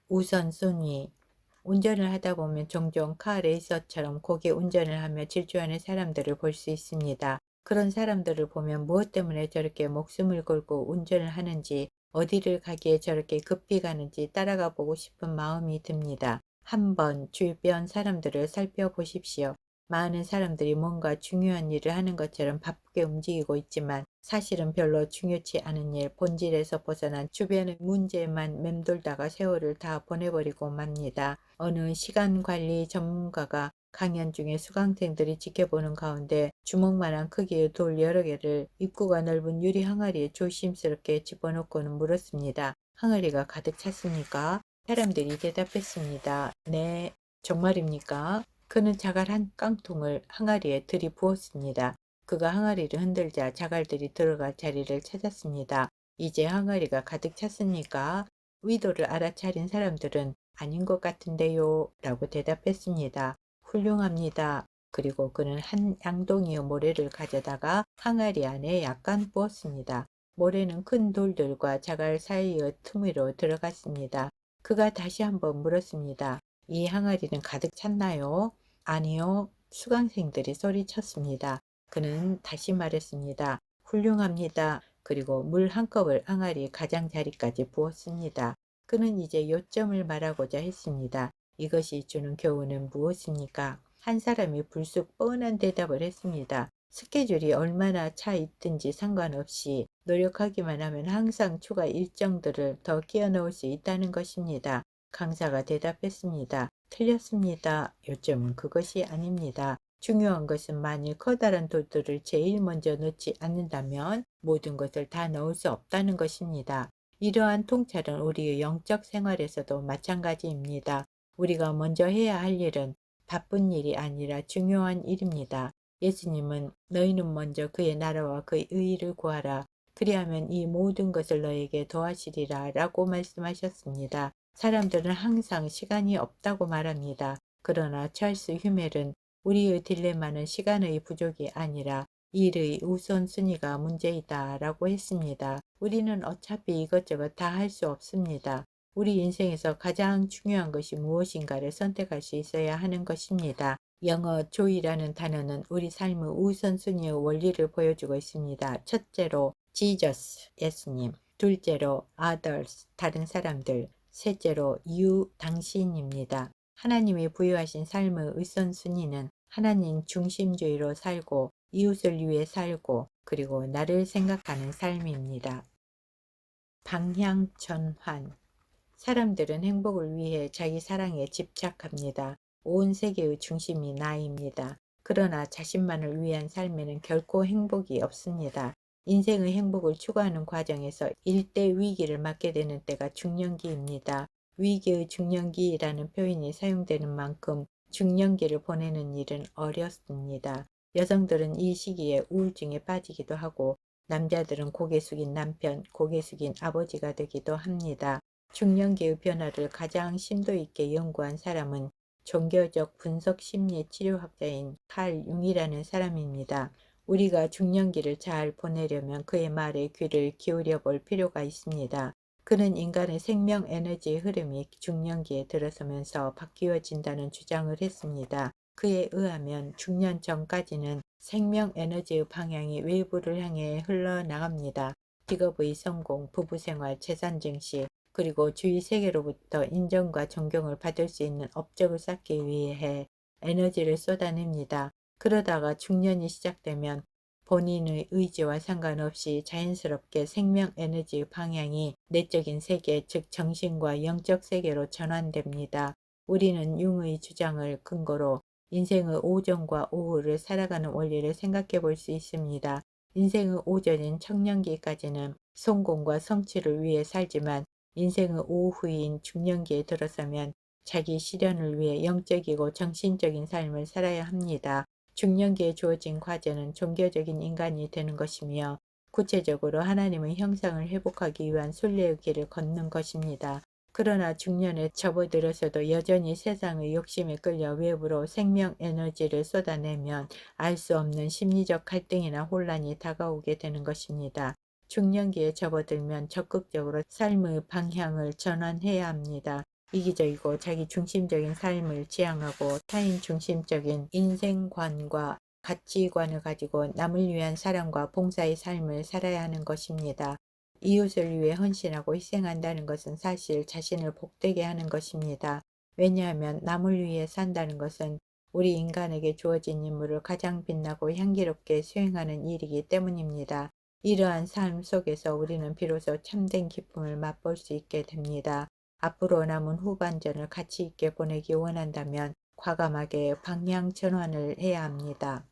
우선순위. 운전을 하다 보면 종종 카 레이서처럼 고개 운전을 하며 질주하는 사람들을 볼 수 있습니다. 그런 사람들을 보면 무엇 때문에 저렇게 목숨을 걸고 운전을 하는지, 어디를 가기에 저렇게 급히 가는지 따라가 보고 싶은 마음이 듭니다. 한번 주변 사람들을 살펴보십시오. 많은 사람들이 뭔가 중요한 일을 하는 것처럼 바쁘게 움직이고 있지만 사실은 별로 중요치 않은 일, 본질에서 벗어난 주변의 문제만 맴돌다가 세월을 다 보내버리고 맙니다. 어느 시간관리 전문가가 강연 중에 수강생들이 지켜보는 가운데 주먹만한 크기의 돌 여러 개를 입구가 넓은 유리 항아리에 조심스럽게 집어넣고는 물었습니다. 항아리가 가득 찼습니까? 사람들이 대답했습니다. 네, 정말입니까? 그는 자갈 한 깡통을 항아리에 들이부었습니다. 그가 항아리를 흔들자 자갈들이 들어갈 자리를 찾았습니다. 이제 항아리가 가득 찼습니까? 의도를 알아차린 사람들은 아닌 것 같은데요 라고 대답했습니다. 훌륭합니다. 그리고 그는 한 양동이의 모래를 가져다가 항아리 안에 약간 부었습니다. 모래는 큰 돌들과 자갈 사이의 틈으로 들어갔습니다. 그가 다시 한번 물었습니다. 이 항아리는 가득 찼나요? 아니요. 수강생들이 소리쳤습니다. 그는 다시 말했습니다. 훌륭합니다. 그리고 물 한 컵을 항아리 가장자리까지 부었습니다. 그는 이제 요점을 말하고자 했습니다. 이것이 주는 교훈은 무엇입니까? 한 사람이 불쑥 뻔한 대답을 했습니다. 스케줄이 얼마나 차 있든지 상관없이 노력하기만 하면 항상 추가 일정들을 더 끼워 넣을 수 있다는 것입니다. 강사가 대답했습니다. 틀렸습니다. 요점은 그것이 아닙니다. 중요한 것은 만일 커다란 돌들을 제일 먼저 넣지 않는다면 모든 것을 다 넣을 수 없다는 것입니다. 이러한 통찰은 우리의 영적 생활에서도 마찬가지입니다. 우리가 먼저 해야 할 일은 바쁜 일이 아니라 중요한 일입니다. 예수님은 너희는 먼저 그의 나라와 그의 의의를 구하라. 그리하면 이 모든 것을 너에게 더하시리라 라고 말씀하셨습니다. 사람들은 항상 시간이 없다고 말합니다. 그러나 찰스 휴멜은 우리의 딜레마는 시간의 부족이 아니라 일의 우선순위가 문제이다 라고 했습니다. 우리는 어차피 이것저것 다 할 수 없습니다. 우리 인생에서 가장 중요한 것이 무엇인가를 선택할 수 있어야 하는 것입니다. 영어 조이라는 단어는 우리 삶의 우선순위의 원리를 보여주고 있습니다. 첫째로 Jesus, 예수님. 둘째로 others, 다른 사람들. 셋째로 you, 당신입니다. 하나님이 부여하신 삶의 우선순위는 하나님 중심주의로 살고 이웃을 위해 살고 그리고 나를 생각하는 삶입니다. 방향 전환. 사람들은 행복을 위해 자기 사랑에 집착합니다. 온 세계의 중심이 나입니다. 그러나 자신만을 위한 삶에는 결코 행복이 없습니다. 인생의 행복을 추구하는 과정에서 일대 위기를 맞게 되는 때가 중년기입니다. 위기의 중년기라는 표현이 사용되는 만큼 중년기를 보내는 일은 어렵습니다. 여성들은 이 시기에 우울증에 빠지기도 하고 남자들은 고개 숙인 남편, 고개 숙인 아버지가 되기도 합니다. 중년기의 변화를 가장 심도 있게 연구한 사람은 종교적 분석 심리 치료학자인 칼 융이라는 사람입니다. 우리가 중년기를 잘 보내려면 그의 말에 귀를 기울여 볼 필요가 있습니다. 그는 인간의 생명 에너지의 흐름이 중년기에 들어서면서 바뀌어진다는 주장을 했습니다. 그에 의하면 중년 전까지는 생명 에너지의 방향이 외부를 향해 흘러나갑니다. 직업의 성공, 부부생활, 재산 증식, 그리고 주위 세계로부터 인정과 존경을 받을 수 있는 업적을 쌓기 위해 에너지를 쏟아냅니다. 그러다가 중년이 시작되면 본인의 의지와 상관없이 자연스럽게 생명 에너지의 방향이 내적인 세계, 즉 정신과 영적 세계로 전환됩니다. 우리는 융의 주장을 근거로 인생의 오전과 오후를 살아가는 원리를 생각해 볼 수 있습니다. 인생의 오전인 청년기까지는 성공과 성취를 위해 살지만 인생의 오후인 중년기에 들어서면 자기 실현을 위해 영적이고 정신적인 삶을 살아야 합니다. 중년기에 주어진 과제는 종교적인 인간이 되는 것이며 구체적으로 하나님의 형상을 회복하기 위한 순례의 길을 걷는 것입니다. 그러나 중년에 접어들어서도 여전히 세상의 욕심에 끌려 외부로 생명 에너지를 쏟아내면 알 수 없는 심리적 갈등이나 혼란이 다가오게 되는 것입니다. 중년기에 접어들면 적극적으로 삶의 방향을 전환해야 합니다. 이기적이고 자기 중심적인 삶을 지향하고 타인 중심적인 인생관과 가치관을 가지고 남을 위한 사랑과 봉사의 삶을 살아야 하는 것입니다. 이웃을 위해 헌신하고 희생한다는 것은 사실 자신을 복되게 하는 것입니다. 왜냐하면 남을 위해 산다는 것은 우리 인간에게 주어진 임무를 가장 빛나고 향기롭게 수행하는 일이기 때문입니다. 이러한 삶 속에서 우리는 비로소 참된 기쁨을 맛볼 수 있게 됩니다. 앞으로 남은 후반전을 가치 있게 보내기 원한다면 과감하게 방향 전환을 해야 합니다.